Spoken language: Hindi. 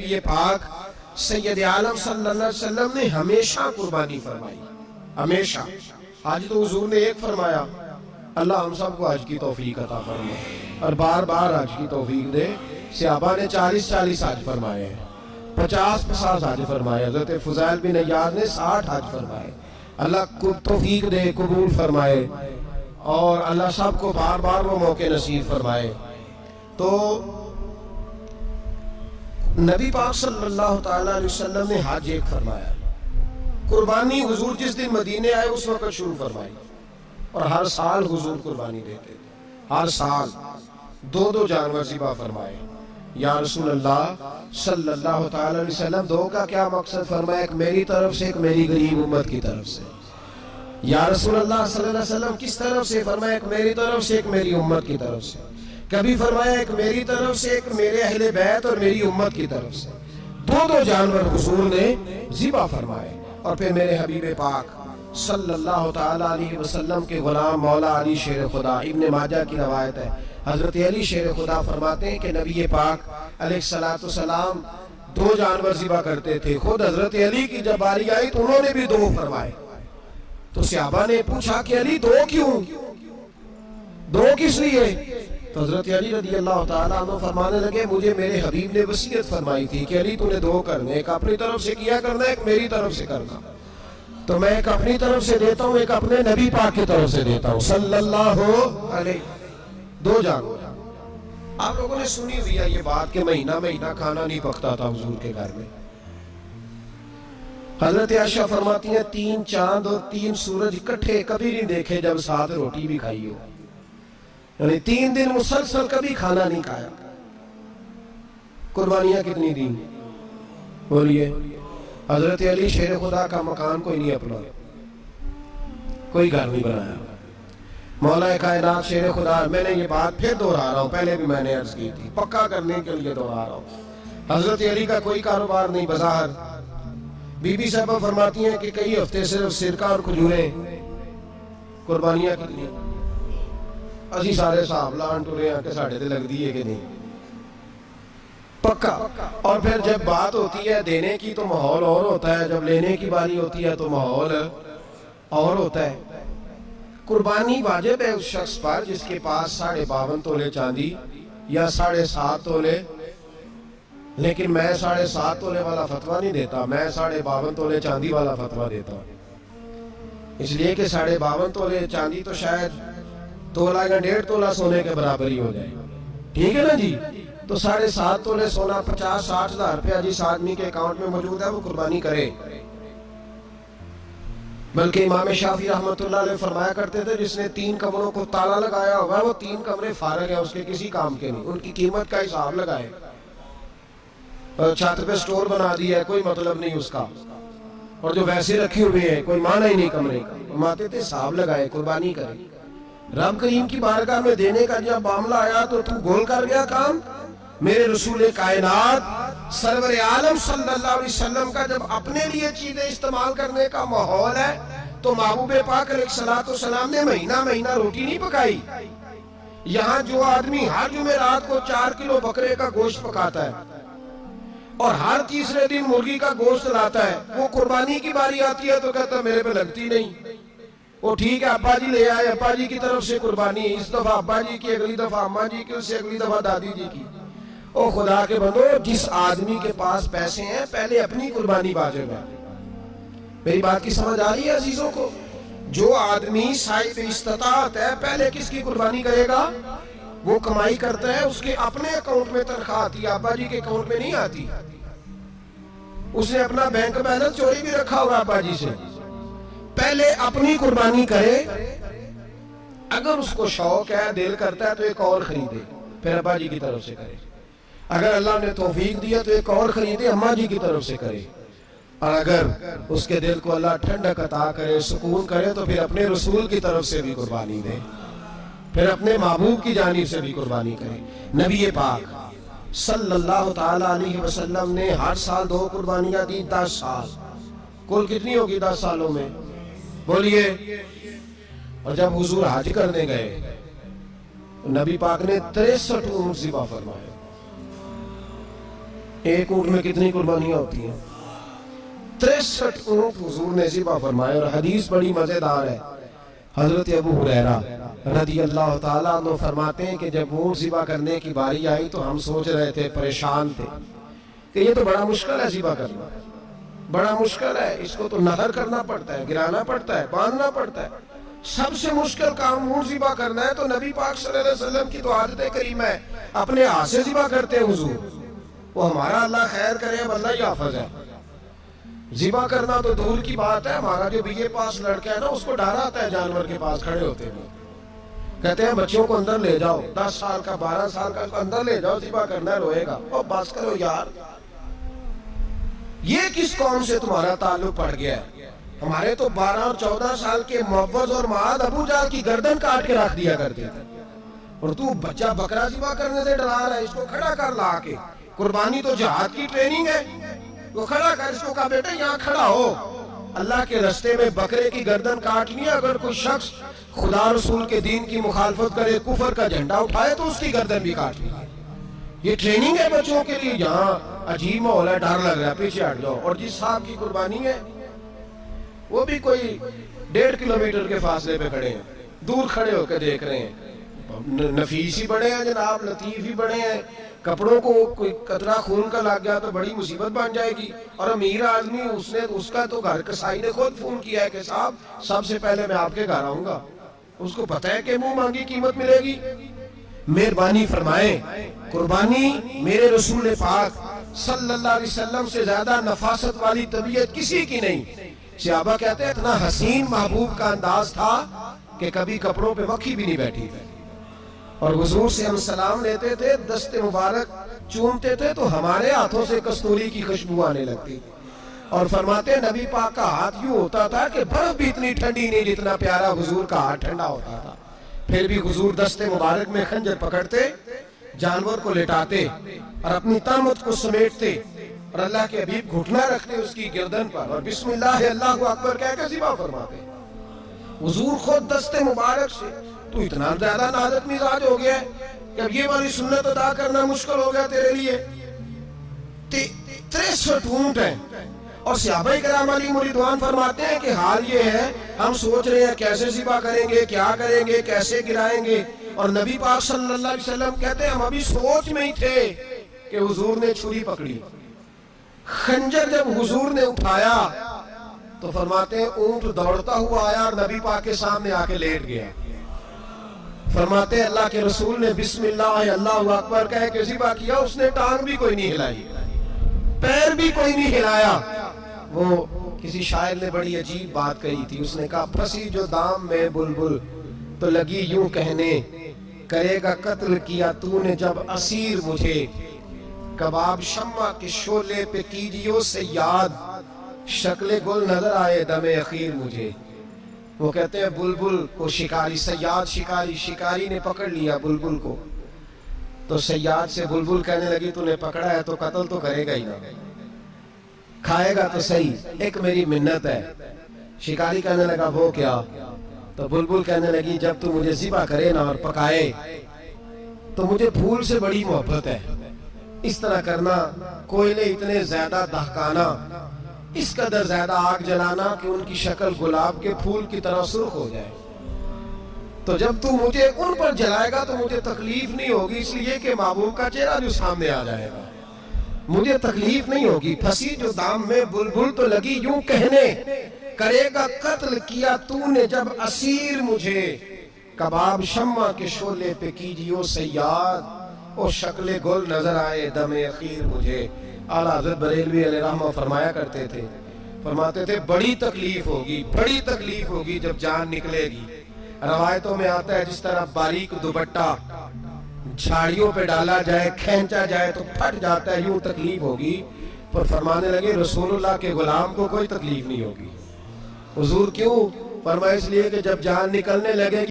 ये पाक सैयद आलम सल्लल्लाहु अलैहि वसल्लम ने हमेशा कुर्बानी फरमाई, हमेशा। आज तो हुजूर ने एक फरमाया, अल्लाह हम सबको हज की तौफीक अता फरमाए और बार बार हज की तौफीक दे। सहाबा ने 40-40 हज फरमाए हैं, 50-50 हज फरमाए। हजरत फुज़ैल बिन अय्याद ने 60 हज फरमाए। अल्लाह को तौफीक दे, कबूल फरमाए और अल्लाह सबको बार बार वो मौके नसीब फरमाए। तो नबी पाक सल्लल्लाहु ताला अलैहि वसल्लम ने हज एक फरमाया, कुर्बानी हुजूर जिस दिन मदीने आए उस वक्त शुरू फरमाई और हर साल हुजूर कुर्बानी देते थे। हर साल 2-2 जानवर ज़िबा फरमाए। या रसूल अल्लाह सल्लल्लाहु ताला अलैहि वसल्लम, दो का क्या मकसद फरमाया? एक मेरी तरफ से, एक मेरी गरीब उम्मत की तरफ से। या रसूल अल्लाह सल्लल्लाहु अलैहि वसल्लम किस तरफ से फरमाया? एक मेरी तरफ से, एक मेरी उम्मत की तरफ से। कभी फरमाया एक मेरी तरफ से, एक मेरे अहले बैत और मेरी उम्मत की तरफ से। 2-2 जानवर हुजूर ने ज़िबा फरमाए। और फिर मेरे हबीब पाक सल्लल्लाहु ताला अलैहि वसल्लम के गुलाम मौला अली शेर खुदा, इब्ने माजा की रवायत है, हजरत अली शेर खुदा फरमाते हैं कि नबी पाक अलैहिस्सलातु सलाम 2 जानवर ज़िबा करते थे। खुद हजरत अली की जब बारी आई तो उन्होंने भी 2 फरमाए। तो सहाबा ने पूछा कि अली 2 क्यों, 2 किस लिए? तो हजरत अली रज़ियल्लाहु ताला अन्हु फरमाने लगे, मुझे मेरे हबीब ने वसीयत फरमाई थी कि अली तूने 2 करने, एक अपनी तरफ से किया करना, एक मेरी तरफ से करना। तो मैं एक अपनी तरफ से देता हूँ, एक अपने नबी पाक की तरफ से देता हूँ सल्लल्लाहु अलैहि। 2 जानवर। आप लोगों ने सुनी हुई है ये बात कि महीना महीना खाना नहीं पकता था हुजूर के घर में। हजरत आयशा फरमाती हैं 3 चांद और 3 सूरज इकट्ठे कभी नहीं देखे जब साथ रोटी भी खाई हो। यानी 3 दिन मुसलसल कभी खाना नहीं खाया। कुर्बानियां कितनी दी बोलिए? हजरत अली शेर खुदा का मकान कोई नहीं अपना, कोई घर नहीं बनाया। मौला कायनात शेर खुदा, मैंने ये बात फिर दोहरा रहा हूँ, पहले भी मैंने अर्ज की थी, पक्का करने के लिए दोहरा रहा हूँ। हजरत अली का कोई कारोबार नहीं बाजार। बीबी साहबा फरमाती हैं कि कई हफ्ते सिर्फ सिरका और खजूरें। कुर्बानियां कितनी? असी सारे हिसाब लान टुरे हैं कि साढ़े ते लगती है कि नहीं, पक्का। और फिर जब बात होती है देने की तो माहौल और होता है, जब लेने की बारी होती है तो माहौल और होता है। कुर्बानी वाजिब है उस शख्स पर जिसके पास 52.5 तोले चांदी या 7.5 तोले, लेकिन मैं 7.5 तोले वाला फतवा नहीं देता, मैं 52.5 तोले चांदी वाला फतवा देता हूँ। इसलिए कि 52.5 तोले चांदी तो शायद तोला या 1.5 तोला सोने के बराबर ही हो जाए, ठीक है ना जी। तो 7.5 तोले सोना 50-60 हजार रुपया जिस आदमी के अकाउंट में मौजूद है वो कुर्बानी करे। बल्कि इमाम शाफी रहमतुल्लाह अलैह फरमाया करते थे, जिसने 3 कमरों को ताला लगाया होगा वो 3 कमरे फारग है, उसके किसी काम के नहीं, उनकी कीमत का हिसाब लगाए। छत पे स्टोर बना दिया है, कोई मतलब नहीं उसका, और जो वैसे रखे हुए हैं कोई माना ही नहीं कमरे का, माते थे हिसाब लगाए, कुर्बानी करे। रब करीम की बारगाह में देने का जब मामला आया तो तू गोल कर गया काम। मेरे रसूल कायनात सरवर आलम सल्लल्लाहु अलैहि वसल्लम का जब अपने लिए चीजें इस्तेमाल करने का माहौल है तो महबूब पाक अलैहिस्सलातु वस्सलाम ने महीना महीना रोटी नहीं पकाई। यहाँ जो आदमी हर जुमेरात को 4 किलो बकरे का गोश्त पकाता है और हर तीसरे दिन मुर्गी का गोश्त लाता है, वो कुर्बानी की बारी आती है तो कहता मेरे पे लगती नहीं। वो ठीक है अब्बा जी ले आए, अब्बा जी की तरफ से कुर्बानी, इस दफा अब्बा जी की, अगली दफा अम्मा जी की, उससे अगली दफा दादी जी की। ओ खुदा के बंदो, जिस आदमी के पास पैसे हैं पहले अपनी कुर्बानी वाजिब है। मेरी बात की समझ आ रही है अजीजों को? जो आदमी साहिब इस्तात है पहले किसकी कुर्बानी करेगा? वो कमाई करता है, उसके अपने अकाउंट में तनख्वाह आती है, अब्बा जी के अकाउंट में नहीं आती। उसने अपना बैंक बैलेंस चोरी भी रखा होगा अब्बा जी से। पहले अपनी कुर्बानी करे, अगर उसको शौक है, दिल करता है तो एक और खरीदे, फिर अब्बा जी की तरफ से करे। अगर अल्लाह ने तौफीक दिया तो एक और खरीदे, अम्मा जी की तरफ से करे। और अगर उसके दिल को अल्लाह ठंडक अता करे, सुकून करे, तो फिर अपने रसूल की तरफ से भी कुर्बानी दे, फिर अपने महबूब की जानिब से भी कुर्बानी करे। नबी पाक सल्लल्लाहु ताला अलैहि वसल्लम ने हर साल 2 कुर्बानियां दी, 10 साल। कुल कितनी होगी 10 सालों में बोलिए? और जब हुजूर हज करने गए नबी पाक ने 63 ऊँट ज़िबा फरमाए। एक ऊँट में कितनी कुर्बानियां होती हैं? 63 ऊँट हुजूर ने ज़िबा फरमाए। और हदीस बड़ी मजेदार है। हजरत अबू हुरैरा रदी अल्लाह ताला अन्हु फरमाते हैं कि जब ऊँट ज़िबा करने की बारी आई तो हम सोच रहे थे, परेशान थे कि ये तो बड़ा मुश्किल है ज़िबा करना, बड़ा मुश्किल है, इसको तो नहर करना पड़ता है, गिराना पड़ता है, बांधना पड़ता है। सबसे मुश्किल काम ऊँट ज़िबा करना है। तो नबी पाक सल्लल्लाहु अलैहि वसल्लम की तो आदत करीम है, अपने हाथ से ज़िबा करते हैं हुजूर। वो हमारा अल्लाह खैर करे, अल्लाह ही हाफिज है। ज़िबा करना तो दूर की बात है। हमारा जो बीए पास लड़का है ना, उसको डर आता है जानवर के पास खड़े होते हुए। कहते हैं बच्चों को अंदर ले जाओ, 10 साल का 12 साल का अंदर ले जाओ, ज़िबा करना है, रोएगा। और बस करो यार, ये किस कौम से तुम्हारा ताल्लुक पड़ गया है? हमारे तो 12 और 14 साल के मुअव्वज़ और मुआद अबू जहल की गर्दन काट के रख दिया करते थे, और तू बच्चा बकरा ज़िबा करने से डरा रहा है। इसको खड़ा कर ला के, कुर्बानी तो जिहाद की ट्रेनिंग है। वो खड़ा कर, इसको कहा बेटा यहाँ खड़ा हो, अल्लाह के रास्ते में बकरे की गर्दन काटनी है। अगर कोई शख्स खुदा रसूल के दीन की मुखालफत करे, कुफर का झंडा उठाए, तो उसकी गर्दन भी काटनी है। ये ट्रेनिंग है बच्चों के लिए। यहाँ अजीब माहौल है, डर लग रहा है, पीछे हट जाओ। और जिस साहब की कुर्बानी है वो भी कोई 1.5 किलोमीटर के फासले पे खड़े हैं, दूर खड़े होकर देख रहे हैं। नफीस ही बड़े हैं जनाब, लतीफ ही बड़े हैं। कपड़ों को कोई कतरा खून का लग गया तो बड़ी मुसीबत बन जाएगी। और अमीर आदमी, उसने उसका तो घर कसाई ने खुद फोन किया है कि साहब सबसे पहले मैं आपके घर आऊंगा। उसको पता है कि मुंह मांगी कीमत मिलेगी। मेहरबानी फरमाए, कुर्बानी मेरे रसूल पाक सल्लल्लाहु अलैहि वसल्लम से ज्यादा नफासत वाली तबीयत किसी की नहीं। सहाबा कहते हैं इतना हसीन महबूब का अंदाज था कि कभी कपड़ों पे मक्खी भी नहीं बैठी थी। और हुजूर से हम सलाम लेते थे, दस्ते मुबारक चूमते थे तो हमारे हाथों से कस्तूरी की खुशबू आने लगती थी। और फरमाते नबी पाक का हाथ यूं होता था कि बर्फ भी इतनी ठंडी नहीं जितना प्यारा हुजूर का हाथ ठंडा होता था। फिर भी हुजूर दस्ते मुबारक में खंजर पकड़ते, जानवर को लेटाते और अपनी तामत को समेटते, और अल्लाह के हबीब घुटना रखते उसकी गर्दन पर, और बिस्मिल्लाह अल्लाहु अकबर कहकर ज़िबा फरमाते। हुजूर खुद दस्ते मुबारक से। तू इतना ज्यादा नाज़िक मिजाज हो गया है कि अब ये वाली सुन्नत अदा करना मुश्किल हो गया तेरे लिए। 63 ऊँट हैं। और सहाबा किराम अलैहिम रिदवान फरमाते हैं कि हाल ये है, हम सोच रहे हैं कैसे ज़िबा करेंगे, क्या करेंगे, कैसे गिराएंगे। और नबी पाक सल्लल्लाहु अलैहि वसल्लम कहते हैं हम अभी सोच में ही थे कि हुजूर ने छुरी पकड़ी। खंजर जब हुजूर ने उठाया तो फरमाते हैं ऊँट दौड़ता हुआ आया और नबी पाक के सामने आके लेट गया। फरमाते अल्लाह के रसूल ने बिस्मिल्लाह अल्लाहु अकबर कह के ज़िबा किया। उसने टांग भी कोई नहीं हिलाई, पैर भी कोई नहीं हिलाया। वो किसी शायर ने बड़ी अजीब बात कही थी। उसने कहा फंसी जो दाम में बुलबुल तो लगी यूं कहने, करेगा कत्ल किया तूने जब असीर मुझे, कबाब शम्मा के शोले पे कीजियो से याद, शक्ले गुल नजर आए दमे अखीर मुझे। वो कहते हैं बुलबुल को शिकारी, सयाद शिकारी, शिकारी ने पकड़ लिया बुलबुल को, तो सयाद से बुलबुल कहने लगी तूने पकड़ा है तो कत्ल तो करेगा ही ना, खाएगा तो सही, एक मेरी मिन्नत है। शिकारी कहने लगा वो क्या? तो बुलबुल कहने लगी जब तू मुझे ज़िबा करे ना और पकाए तो मुझे फूल से बड़ी मोहब्बत है। इस तरह करना, कोयले इतने ज्यादा दहकाना, इस कदर ज्यादा आग जलाना कि उनकी शक्ल गुलाब के फूल की तरह सुर्ख हो जाए। तो जब तू मुझे उन पर जलाएगा तो मुझे तकलीफ नहीं होगी, इसलिए कि महबूब का चेहरा जो सामने आ जाएगा, मुझे तकलीफ नहीं होगी। फंसी जो दाम में बुलबुल तो लगी यूं कहने, करेगा कत्ल किया तूने जब असीर मुझे, कबाब शम्मा के शोले पे कीजियो सयाद, ओ शक्ले गुल नजर आए दमे अखीर मुझे। आला हज़रत बरेलवी अलैहि रहमा फरमाया करते थे, फरमाते थे बड़ी तकलीफ होगी, बड़ी तकलीफ होगी जब जान निकलेगी। रवायतों में आता है जिस तरह बारीक दुपट्टा झाड़ियों पे डाला जाए, खींचा जाए तो फट जाता है, यूं तकलीफ होगी। पर फरमाने लगे रसूलुल्लाह के गुलाम को कोई तकलीफ नहीं होगी। हुजूर क्यों? फरमाया इसलिए कि जब जान निकलने लगेगी